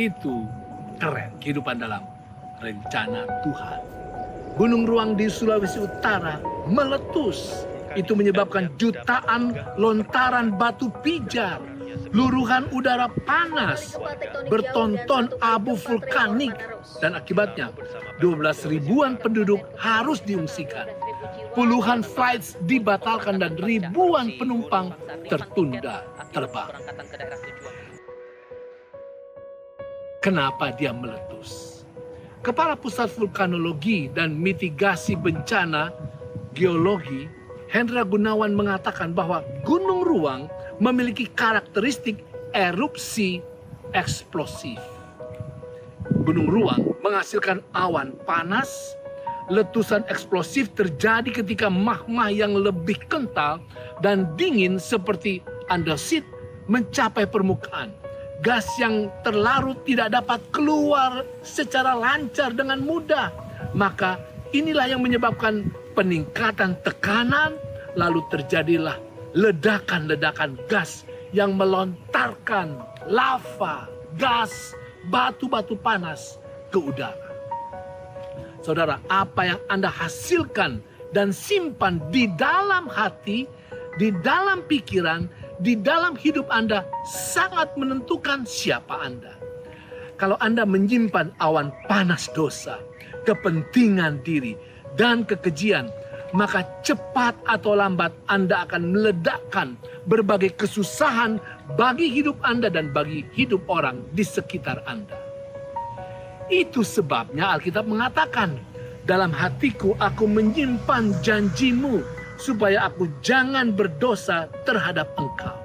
Itu keren, kehidupan dalam rencana Tuhan. Gunung Ruang di Sulawesi Utara meletus. Itu menyebabkan jutaan lontaran batu pijar, luruhan udara panas, bertonton abu vulkanik, dan akibatnya 12 ribuan penduduk harus diungsikan. Puluhan flights dibatalkan dan ribuan penumpang tertunda terbang. Kenapa dia meletus? Kepala Pusat Vulkanologi dan Mitigasi Bencana Geologi, Hendra Gunawan, mengatakan bahwa Gunung Ruang memiliki karakteristik erupsi eksplosif. Gunung Ruang menghasilkan awan panas. Letusan eksplosif terjadi ketika magma yang lebih kental dan dingin seperti andesit mencapai permukaan. Gas yang terlarut tidak dapat keluar secara lancar dengan mudah. Maka inilah yang menyebabkan peningkatan tekanan, lalu terjadilah ledakan-ledakan gas yang melontarkan lava, gas, batu-batu panas ke udara. Saudara, apa yang Anda hasilkan dan simpan di dalam hati, di dalam pikiran, di dalam hidup Anda sangat menentukan siapa Anda. Kalau Anda menyimpan awan panas dosa, kepentingan diri, dan kekejian, maka cepat atau lambat Anda akan meledakkan berbagai kesusahan bagi hidup Anda dan bagi hidup orang di sekitar Anda. Itu sebabnya Alkitab mengatakan, dalam hatiku aku menyimpan janjimu, supaya aku jangan berdosa terhadap engkau.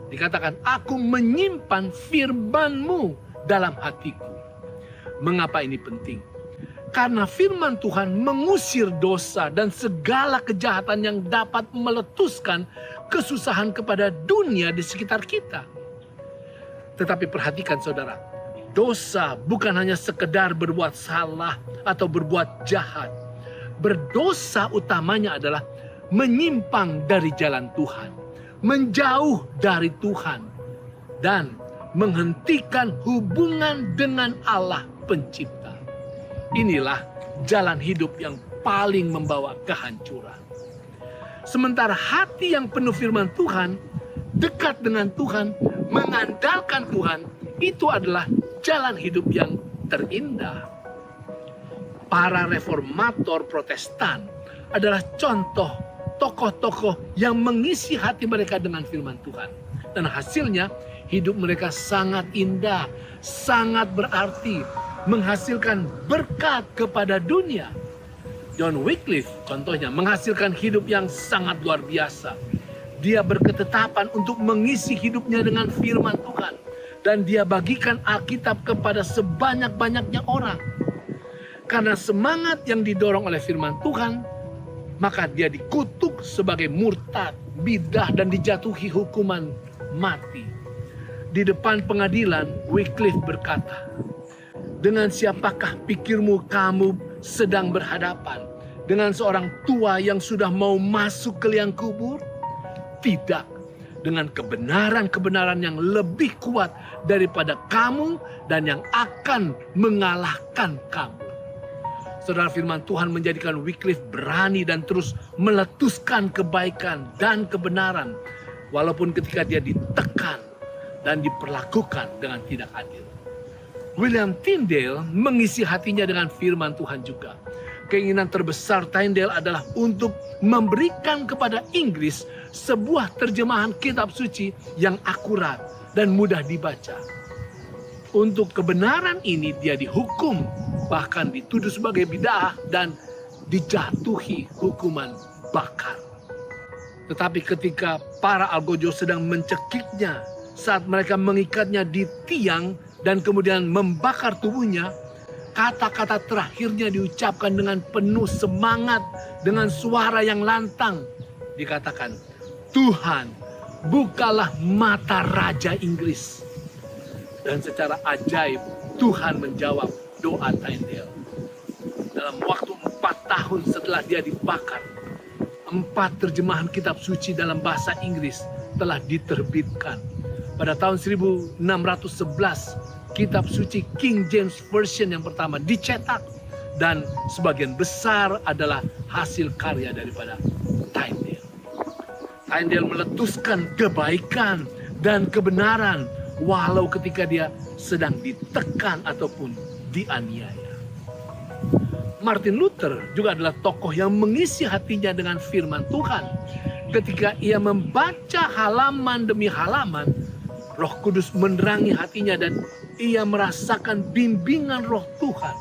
Dikatakan, aku menyimpan firman-Mu dalam hatiku. Mengapa ini penting? Karena firman Tuhan mengusir dosa dan segala kejahatan yang dapat meletuskan kesusahan kepada dunia di sekitar kita. Tetapi perhatikan saudara, dosa bukan hanya sekedar berbuat salah atau berbuat jahat. Berdosa utamanya adalah menyimpang dari jalan Tuhan, menjauh dari Tuhan, dan menghentikan hubungan dengan Allah Pencipta. Inilah jalan hidup yang paling membawa kehancuran. Sementara hati yang penuh firman Tuhan, dekat dengan Tuhan, mengandalkan Tuhan, itu adalah jalan hidup yang terindah. Para reformator Protestan adalah contoh tokoh-tokoh yang mengisi hati mereka dengan firman Tuhan. Dan hasilnya hidup mereka sangat indah, sangat berarti, menghasilkan berkat kepada dunia. John Wycliffe contohnya menghasilkan hidup yang sangat luar biasa. Dia berketetapan untuk mengisi hidupnya dengan firman Tuhan. Dan dia bagikan Alkitab kepada sebanyak-banyaknya orang. Karena semangat yang didorong oleh firman Tuhan, maka dia dikutuk sebagai murtad, bidah, dan dijatuhi hukuman mati. Di depan pengadilan, Wycliffe berkata, dengan siapakah pikirmu kamu sedang berhadapan? Dengan seorang tua yang sudah mau masuk ke liang kubur? Tidak. Dengan kebenaran-kebenaran yang lebih kuat daripada kamu dan yang akan mengalahkan kamu. Saudara, firman Tuhan menjadikan Wycliffe berani dan terus meletuskan kebaikan dan kebenaran. Walaupun ketika dia ditekan dan diperlakukan dengan tidak adil. William Tyndale mengisi hatinya dengan firman Tuhan juga. Keinginan terbesar Tyndale adalah untuk memberikan kepada Inggris sebuah terjemahan kitab suci yang akurat dan mudah dibaca. Untuk kebenaran ini dia dihukum, bahkan dituduh sebagai bid'ah dan dijatuhi hukuman bakar. Tetapi ketika para algojo sedang mencekiknya saat mereka mengikatnya di tiang dan kemudian membakar tubuhnya, kata-kata terakhirnya diucapkan dengan penuh semangat, dengan suara yang lantang. Dikatakan, Tuhan, bukalah mata Raja Inggris. Dan secara ajaib, Tuhan menjawab doa Tyndale. Dalam waktu 4 tahun setelah dia dibakar, 4 terjemahan kitab suci dalam bahasa Inggris telah diterbitkan. Pada tahun 1611, kitab suci King James Version yang pertama dicetak, dan sebagian besar adalah hasil karya daripada Tyndale. Tyndale meletuskan kebaikan dan kebenaran walau ketika dia sedang ditekan ataupun dianiaya. Martin Luther juga adalah tokoh yang mengisi hatinya dengan firman Tuhan. Ketika ia membaca halaman demi halaman, Roh Kudus menerangi hatinya dan ia merasakan bimbingan Roh Tuhan.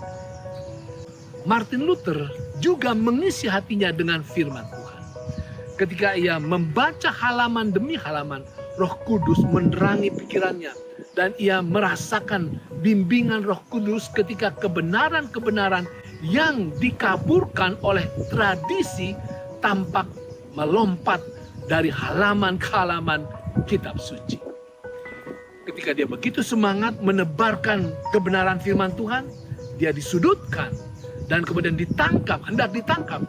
Martin Luther juga mengisi hatinya dengan firman Tuhan. Ketika ia membaca halaman demi halaman, Roh Kudus menerangi pikirannya dan ia merasakan bimbingan Roh Kudus ketika kebenaran-kebenaran yang dikaburkan oleh tradisi tampak melompat dari halaman ke halaman kitab suci. Ketika dia begitu semangat menebarkan kebenaran firman Tuhan, dia disudutkan dan kemudian ditangkap, hendak ditangkap.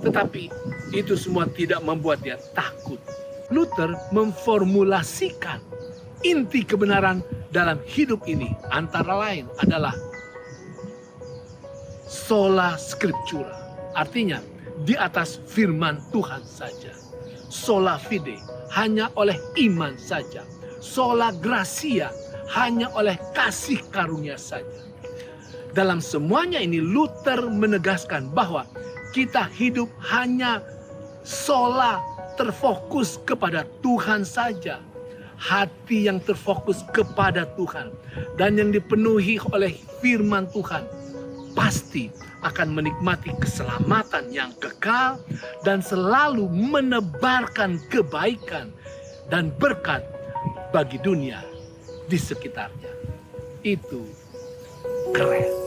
Tetapi itu semua tidak membuat dia takut. Luther memformulasikan inti kebenaran dalam hidup ini antara lain adalah sola scriptura. Artinya di atas firman Tuhan saja. Sola fide, hanya oleh iman saja. Sola gratia, hanya oleh kasih karunia saja. Dalam semuanya ini Luther menegaskan bahwa kita hidup hanya sola, terfokus kepada Tuhan saja. Hati yang terfokus kepada Tuhan dan yang dipenuhi oleh firman Tuhan pasti akan menikmati keselamatan yang kekal dan selalu menebarkan kebaikan dan berkat bagi dunia di sekitarnya. Itu keren.